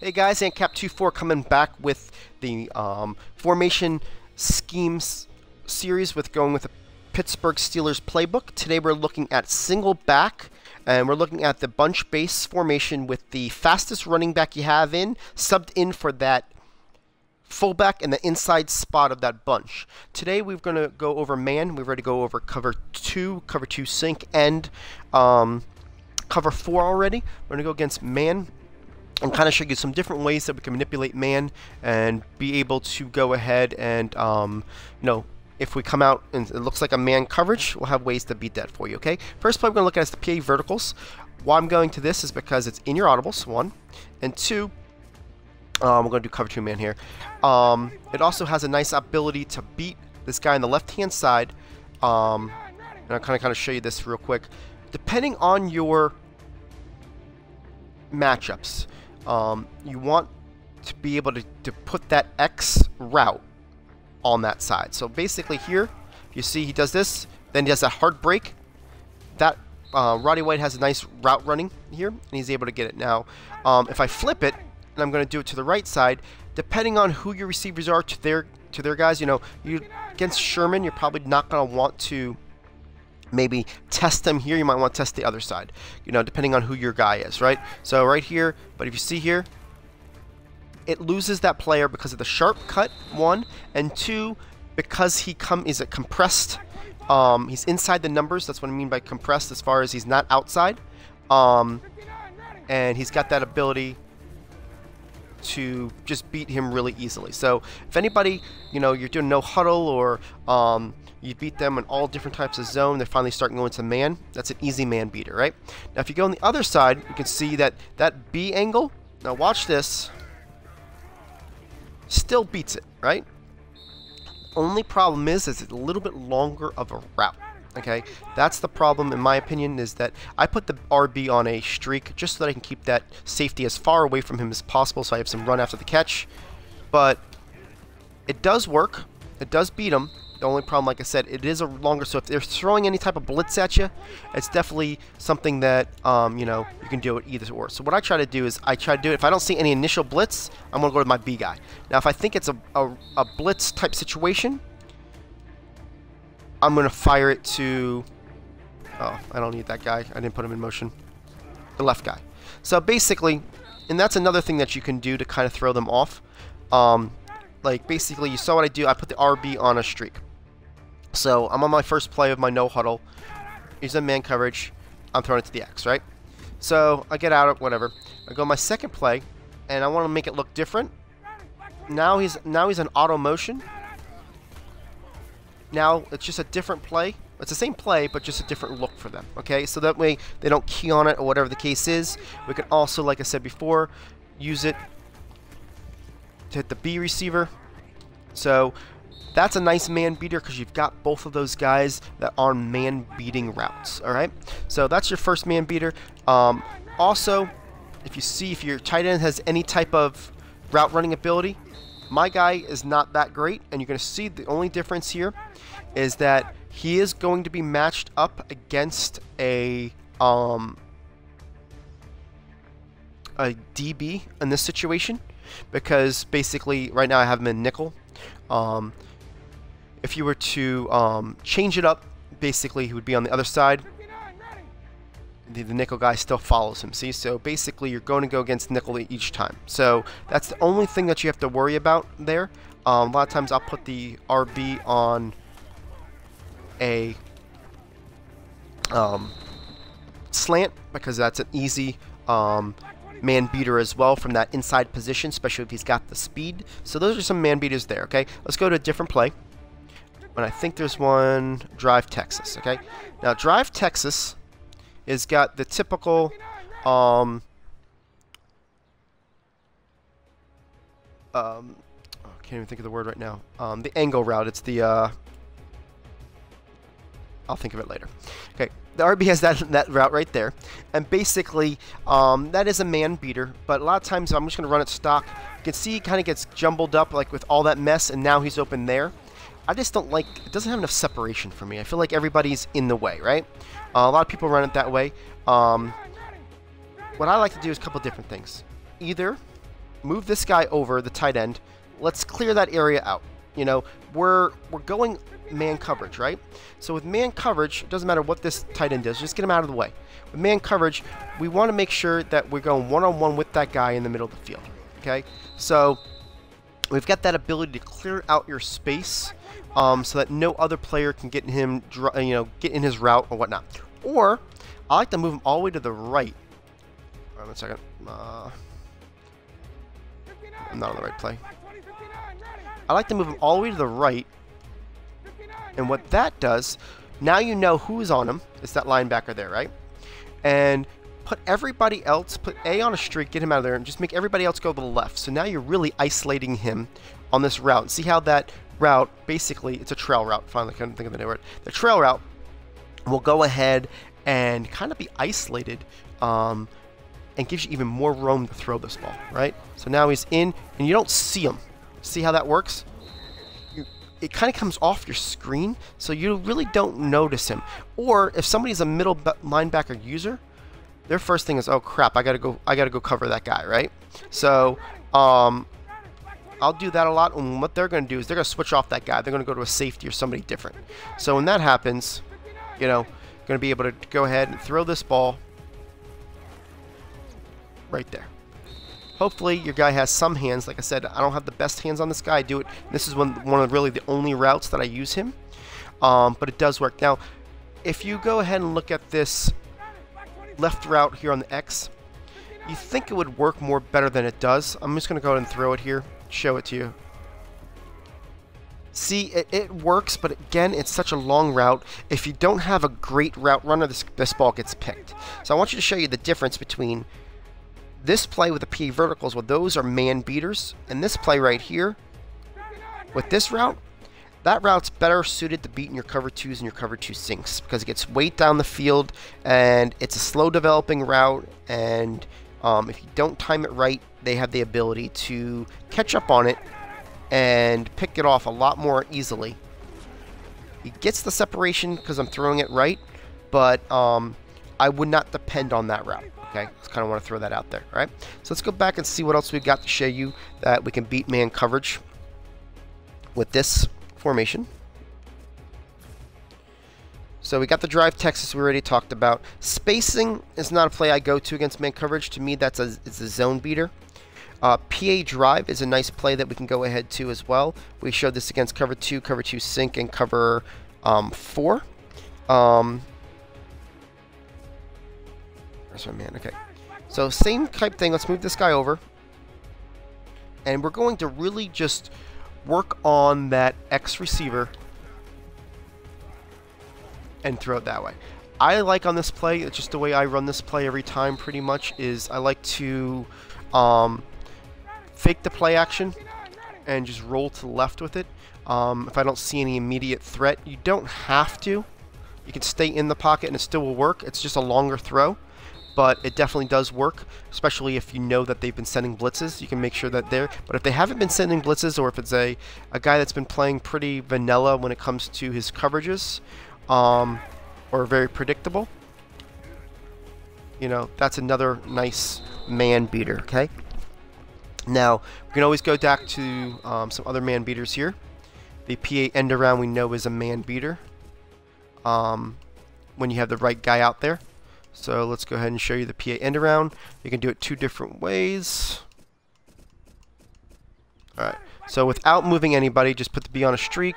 Hey guys, AntCap24 coming back with the formation schemes series with going with the Pittsburgh Steelers playbook. Today we're looking at single back, and we're looking at the bunch base formation with the fastest running back you have in, subbed in for that fullback in the inside spot of that bunch. Today we're going to go over man. We've already go over cover 2 sync, and cover 4 already. We're going to go against man and kind of show you some different ways that we can manipulate man and be able to go ahead and, if we come out and it looks like a man coverage, we'll have ways to beat that for you, okay? First play we're going to look at is the PA verticals. Why I'm going to this is because it's in your audibles, 1. And 2, we're going to do cover 2 man here. It also has a nice ability to beat this guy on the left-hand side. And I'll kind of show you this real quick. Depending on your matchups, you want to be able to put that X route on that side. So basically here, you see he does this, then he does that hard break. That Roddy White has a nice route running here, and he's able to get it. Now, if I flip it, and I'm going to do it to the right side, depending on who your receivers are to their guys, you against Sherman, you're probably not going to want to maybe test them here. You might want to test the other side, depending on who your guy is, right? So right here, but if you see here, it loses that player because of the sharp cut, 1, and 2, because he is compressed. He's inside the numbers. That's what I mean by compressed, as far as he's not outside. And he's got that ability to just beat him really easily. So if anybody, you're doing no huddle, or you beat them in all different types of zone, they're finally starting to go into man. That's an easy man beater, right? Now if you go on the other side, you can see that B angle, now watch this, still beats it, right? Only problem is it's a little bit longer of a route, okay? That's the problem, in my opinion, is that I put the RB on a streak just so that I can keep that safety as far away from him as possible, so I have some run after the catch. But it does work. It does beat him. The only problem, like I said, it is a longer, so if they're throwing any type of blitz at you, it's definitely something that, you can do it either or. So what I try to do is, if I don't see any initial blitz, I'm going to go to my B guy. Now, if I think it's a blitz type situation, I'm going to fire it to, I don't need that guy. I didn't put him in motion. The left guy. So basically, and that's another thing that you can do to kind of throw them off. Like basically, you saw what I do. I put the RB on a streak. So I'm on my first play of my no huddle. He's in man coverage. I'm throwing it to the X, right? So I get out of whatever. I go my second play, and I want to make it look different. Now he's in auto motion. Now it's just a different play. It's the same play, but just a different look for them. Okay, so that way they don't key on it or whatever the case is. We can also, like I said before, use it to hit the B receiver. So that's a nice man beater because you've got both of those guys that are man beating routes. All right, so that's your first man beater. Also, if your tight end has any type of route running ability, my guy is not that great, and you're going to see the only difference here is that he is going to be matched up against a DB in this situation, because basically right now I have him in nickel. If you were to change it up, basically he would be on the other side. The nickel guy still follows him, see? So basically you're going to go against nickel each time. So that's the only thing that you have to worry about there. A lot of times I'll put the RB on a slant, because that's an easy man beater as well from that inside position, especially if he's got the speed. So those are some man beaters there, okay? Let's go to a different play. And I think there's one, Drive Texas, okay? Now Drive Texas is got the typical I can't even think of the word right now. The angle route. It's the I'll think of it later. Okay, the RB has that route right there, and basically that is a man beater. But a lot of times I'm just going to run it stock. You can see he kind of gets jumbled up like with all that mess, and now he's open there. I just don't like, it doesn't have enough separation for me. I feel like everybody's in the way, right? A lot of people run it that way. What I like to do is a couple different things. Either move this guy over, the tight end. Let's clear that area out. You know, we're going man coverage, right? So with man coverage, it doesn't matter what this tight end does, just get him out of the way. With man coverage, we want to make sure that we're going one-on-one with that guy in the middle of the field, okay? So we've got that ability to clear out your space so that no other player can get him, get in his route or whatnot. Or I like to move him all the way to the right. Hold on a second. I'm not on the right play. I like to move him all the way to the right. And what that does, now you know who's on him. It's that linebacker there, right? And put everybody else, put A on a streak, get him out of there, and just make everybody else go to the left. So now you're really isolating him on this route. See how that route, basically, it's a trail route. Finally, I couldn't think of the name word. The trail route will go ahead and kind of be isolated and gives you even more room to throw this ball, right? So now he's in, and you don't see him. See how that works? It kind of comes off your screen, so you really don't notice him. Or if somebody's a middle linebacker user, their first thing is, oh crap, I gotta go cover that guy, right? So I'll do that a lot, and what they're gonna do is they're gonna switch off that guy. They're gonna go to a safety or somebody different. So when that happens, you know, gonna be able to go ahead and throw this ball right there. Hopefully your guy has some hands. Like I said, I don't have the best hands on this guy. I do it. This is one of really the only routes that I use him. But it does work. Now, if you go ahead and look at this left route here on the X, you think it would work more better than it does. I'm just going to go ahead and throw it here, show it to you. See, it works, but again, it's such a long route. If you don't have a great route runner, this ball gets picked. So I want you to show you the difference between this play with the PA verticals, well, those are man beaters, and this play right here with this route, that route's better suited to beating your cover 2s and your cover 2 sinks because it gets weight down the field, and it's a slow developing route, and if you don't time it right, they have the ability to catch up on it and pick it off a lot more easily. He gets the separation because I'm throwing it right, but I would not depend on that route. Okay, just kind of want to throw that out there, all right? So let's go back and see what else we've got to show you that we can beat man coverage with this formation. So we got the drive Texas we already talked about. Spacing is not a play I go to against man coverage. To me, it's a zone beater. PA drive is a nice play that we can go ahead to as well. We showed this against cover 2 sink, and cover 4. Where's my man? Okay. So same type thing. Let's move this guy over. And we're going to really just work on that X receiver and throw it that way. I like on this play, it's just the way I run this play every time pretty much, is I like to fake the play action and just roll to the left with it. If I don't see any immediate threat, you don't have to. You can stay in the pocket and it still will work. It's just a longer throw, but it definitely does work, especially if you know that they've been sending blitzes. You can make sure that they're, but if they haven't been sending blitzes, or if it's a guy that's been playing pretty vanilla when it comes to his coverages, or very predictable, you know, that's another nice man beater, okay? Now, we can always go back to some other man beaters here. The PA end around we know is a man beater when you have the right guy out there. So let's go ahead and show you the PA end around. You can do it 2 different ways. Alright, so without moving anybody, just put the B on a streak.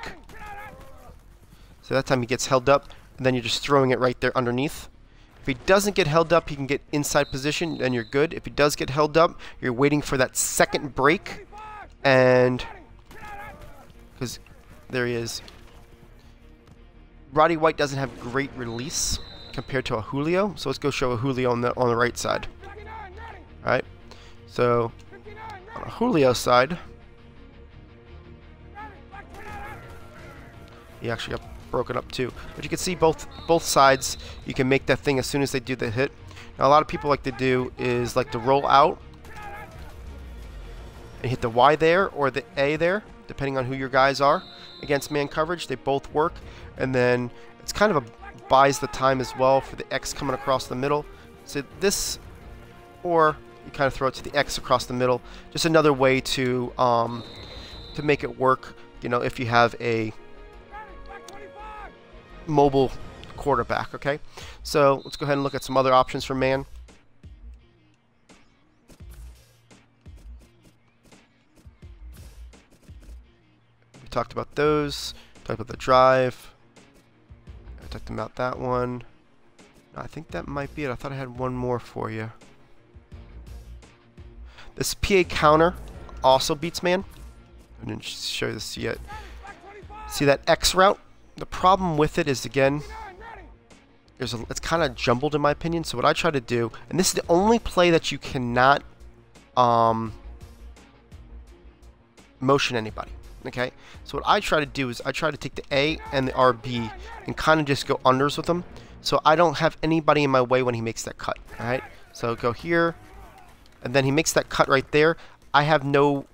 So that time he gets held up, and then you're just throwing it right there underneath. If he doesn't get held up, he can get inside position, and you're good. If he does get held up, you're waiting for that second break, and because there he is. Roddy White doesn't have great release compared to a Julio, so let's go show a Julio on the right side. All right, so on a Julio side, he actually got broken up too, but you can see both sides. You can make that thing as soon as they do the hit. Now a lot of people like to do is like to roll out and hit the Y there or the A there, depending on who your guys are against man coverage. They both work, and then it's kind of a buys the time as well for the X coming across the middle. So this, or you kind of throw it to the X across the middle. Just another way to make it work, you know, if you have a mobile quarterback, okay? So let's go ahead and look at some other options for man. We talked about those, talked about the drive, I talked about that one. I think that might be it. I thought I had one more for you. This PA counter also beats man. I didn't show you this yet. See that X route? The problem with it is, again, it's kind of jumbled in my opinion. So what I try to do, and this is the only play that you cannot motion anybody. Okay, so what I try to do is I try to take the A and the RB and kind of just go unders with them, so I don't have anybody in my way when he makes that cut. All right, so go here, and then he makes that cut right there. I have no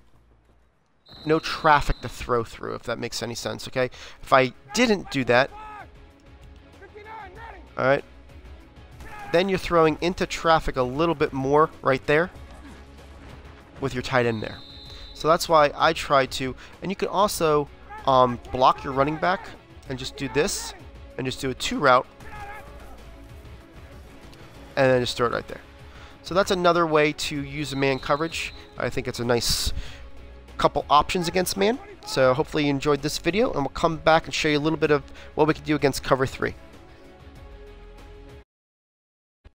traffic to throw through, if that makes any sense. Okay, if I didn't do that, all right, then you're throwing into traffic a little bit more right there with your tight end there. So that's why I try to, and you can also block your running back and just do this, and just do a 2 route, and then just throw it right there. So that's another way to use a man coverage. I think it's a nice couple options against man. So hopefully you enjoyed this video, and we'll come back and show you a little bit of what we can do against cover 3.